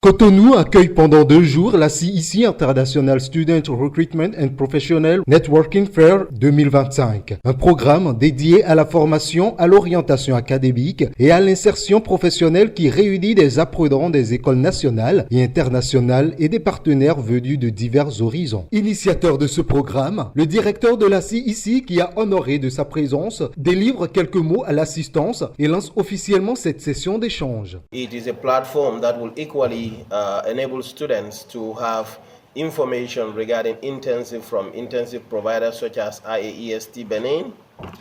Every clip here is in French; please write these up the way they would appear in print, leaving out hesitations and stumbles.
Cotonou accueille pendant 2 jours la CIC International Student Recruitment and Professional Networking Fair 2025, un programme dédié à la formation, à l'orientation académique et à l'insertion professionnelle qui réunit des apprenants des écoles nationales et internationales et des partenaires venus de divers horizons. Initiateur de ce programme, le directeur de la CIC, qui a honoré de sa présence, délivre quelques mots à l'assistance et lance officiellement cette session d'échange. It is a platform that will equally enable students to have information regarding intensive from intensive providers such as IAEST Benin.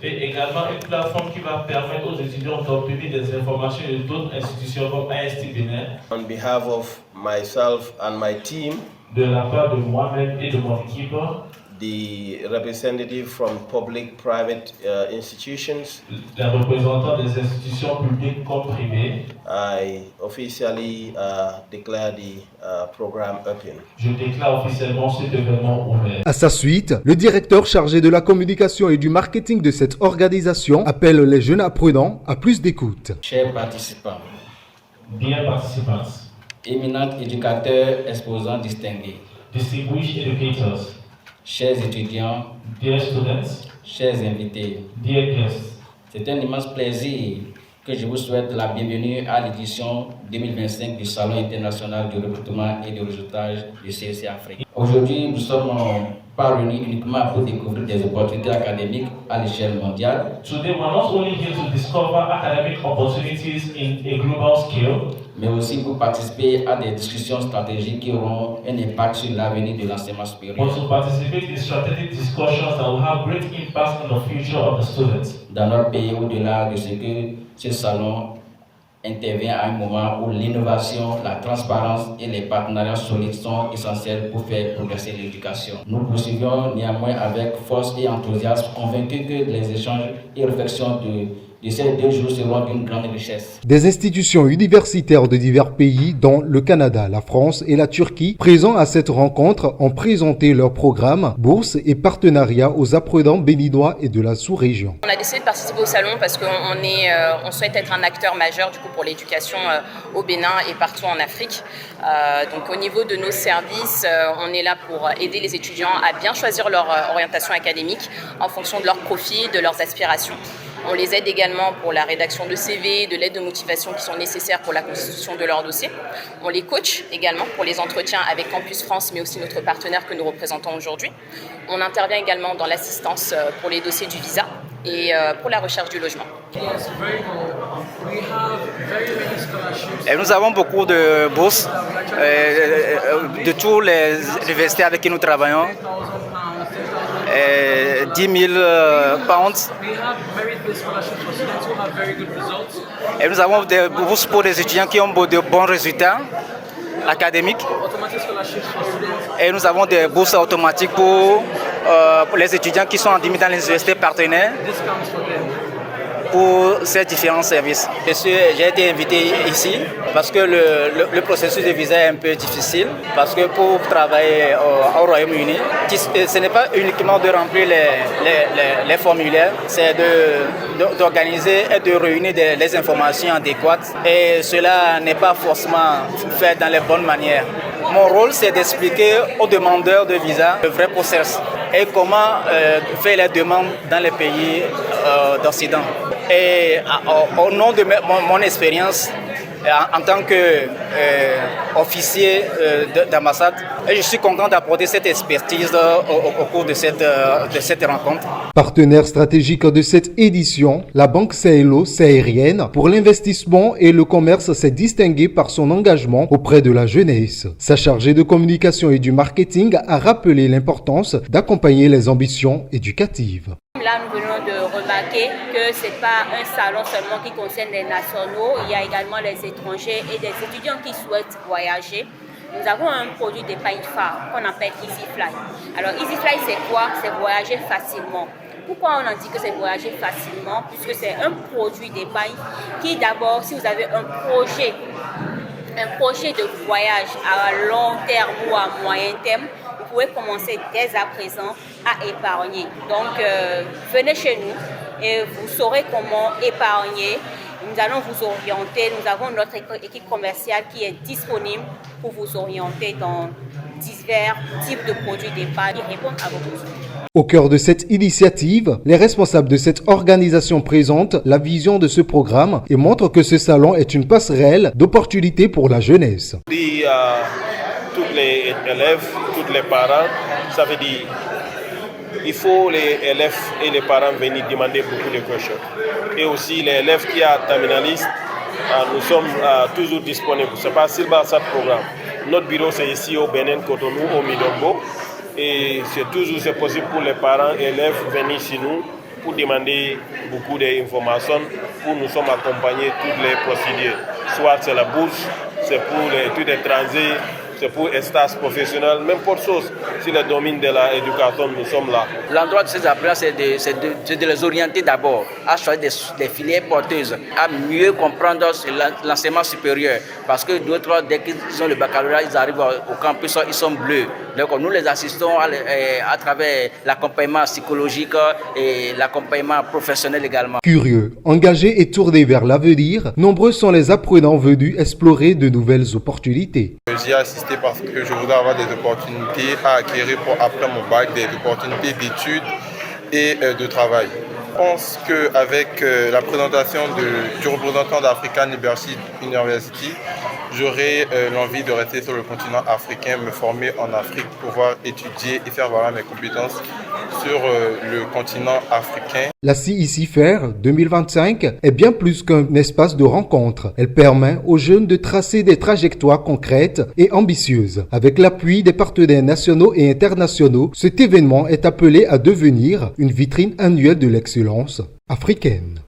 Et également une plateforme qui va permettre aux étudiants d'obtenir des informations de d'autres institutions comme IAEST Benin. On behalf of myself and my team, de la part de moi-même et de mon équipe, the representative from public-private institutions, les représentants des institutions publiques comme privées, I officially declare the program open. Je déclare officiellement cet événement ouvert. À sa suite, le directeur chargé de la communication et du marketing de cette organisation appelle les jeunes apprenants à plus d'écoute. Chers participants, Dear participants, éminents éducateurs exposants distingués, distinguished educators, chers étudiants, dear students, chers invités, dear guests, c'est un immense plaisir que je vous souhaite la bienvenue à l'édition 2025 du Salon international du recrutement et du réseautage du CEC Afrique. Aujourd'hui, nous sommes parvenus uniquement pour découvrir des opportunités académiques à l'échelle mondiale. Today we are not only here to discover academic opportunities in a global scale, mais aussi pour participer à des discussions stratégiques qui auront un impact sur l'avenir de l'enseignement supérieur. but to participate in strategic discussions that will have great impact on the future of the students. Dans notre pays, au-delà de ce que ce salon intervient à un moment où l'innovation, la transparence et les partenariats solides sont essentiels pour faire progresser l'éducation. Nous poursuivons néanmoins avec force et enthousiasme, convaincus que les échanges et réflexions de ces 2 jours seront d'une grande richesse. Des institutions universitaires de divers pays, dont le Canada, la France et la Turquie, présents à cette rencontre, ont présenté leurs programmes, bourses et partenariats aux apprenants béninois et de la sous-région. On a décidé de participer au salon parce qu'on souhaite être un acteur majeur du coup, pour l'éducation au Bénin et partout en Afrique. Donc au niveau de nos services, on est là pour aider les étudiants à bien choisir leur orientation académique en fonction de leur profil, de leurs aspirations. On les aide également pour la rédaction de CV, de l'aide de motivation qui sont nécessaires pour la constitution de leur dossier. On les coach également pour les entretiens avec Campus France, mais aussi notre partenaire que nous représentons aujourd'hui. On intervient également dans l'assistance pour les dossiers du visa et pour la recherche du logement. Et nous avons beaucoup de bourses de toutes les universités avec qui nous travaillons. 10 000 pounds. Et nous avons des bourses pour les étudiants qui ont de bons résultats académiques. Et nous avons des bourses automatiques pour les étudiants qui sont admis dans les universités partenaires pour ces différents services. J'ai été invité ici parce que le processus de visa est un peu difficile, parce que pour travailler au Royaume-Uni, ce n'est pas uniquement de remplir les formulaires, c'est d'organiser et de réunir les informations adéquates, et cela n'est pas forcément fait dans les bonnes manières. Mon rôle, c'est d'expliquer aux demandeurs de visa le vrai processus et comment faire les demandes dans les pays d'Occident. Et au nom de mon expérience en tant qu'officier d'ambassade, je suis content d'apporter cette expertise au cours de cette rencontre. Partenaire stratégique de cette édition, la Banque sahélo-saharienne pour l'investissement et le commerce s'est distinguée par son engagement auprès de la jeunesse. Sa chargée de communication et du marketing a rappelé l'importance d'accompagner les ambitions éducatives. Là, nous venons de remarquer que ce n'est pas un salon seulement qui concerne les nationaux, il y a également les étrangers et des étudiants qui souhaitent voyager. Nous avons un produit d'épargne phare qu'on appelle EasyFly. Alors EasyFly, c'est quoi? C'est voyager facilement. Pourquoi on en dit que c'est voyager facilement? Puisque c'est un produit d'épargne qui d'abord, si vous avez un projet de voyage à long terme ou à moyen terme, vous pouvez commencer dès à présent à épargner. Donc, venez chez nous et vous saurez comment épargner. Nous allons vous orienter. Nous avons notre équipe commerciale qui est disponible pour vous orienter dans divers types de produits d'épargne qui répondent à vos besoins. Au cœur de cette initiative, les responsables de cette organisation présentent la vision de ce programme et montrent que ce salon est une passerelle d'opportunités pour la jeunesse. Tous les élèves, tous les parents, ça veut dire il faut les élèves et les parents venir demander beaucoup de questions. Et aussi les élèves qui sont terminalistes, nous sommes toujours disponibles. Ce n'est pas Silba Sat programme. Notre bureau c'est ici au Bénin, Cotonou, au Midombo. Et c'est possible pour les parents et élèves venir chez nous pour demander beaucoup d'informations, pour nous sommes accompagnés toutes les procédures. Soit c'est la bourse, c'est pour les études étrangères, c'est pour les stages professionnels, même pour chose. Sur le domaine de l'éducation, nous sommes là. L'endroit de ces apprenants, c'est de les orienter d'abord à choisir des filières porteuses, à mieux comprendre l'enseignement supérieur. Parce que d'autres, dès qu'ils ont le baccalauréat, ils arrivent au campus, ils sont bleus. Donc nous les assistons à travers l'accompagnement psychologique et l'accompagnement professionnel également. Curieux, engagés et tournés vers l'avenir, nombreux sont les apprenants venus explorer de nouvelles opportunités. J'y ai assisté parce que je voudrais avoir des opportunités à acquérir pour après mon bac, des opportunités d'études et de travail. Je pense qu'avec la présentation du représentant d'African University, j'aurai l'envie de rester sur le continent africain, me former en Afrique, pouvoir étudier et faire valoir mes compétences sur le continent africain. La CEC Fair 2025 est bien plus qu'un espace de rencontre. Elle permet aux jeunes de tracer des trajectoires concrètes et ambitieuses. Avec l'appui des partenaires nationaux et internationaux, cet événement est appelé à devenir une vitrine annuelle de l'excellence africaine.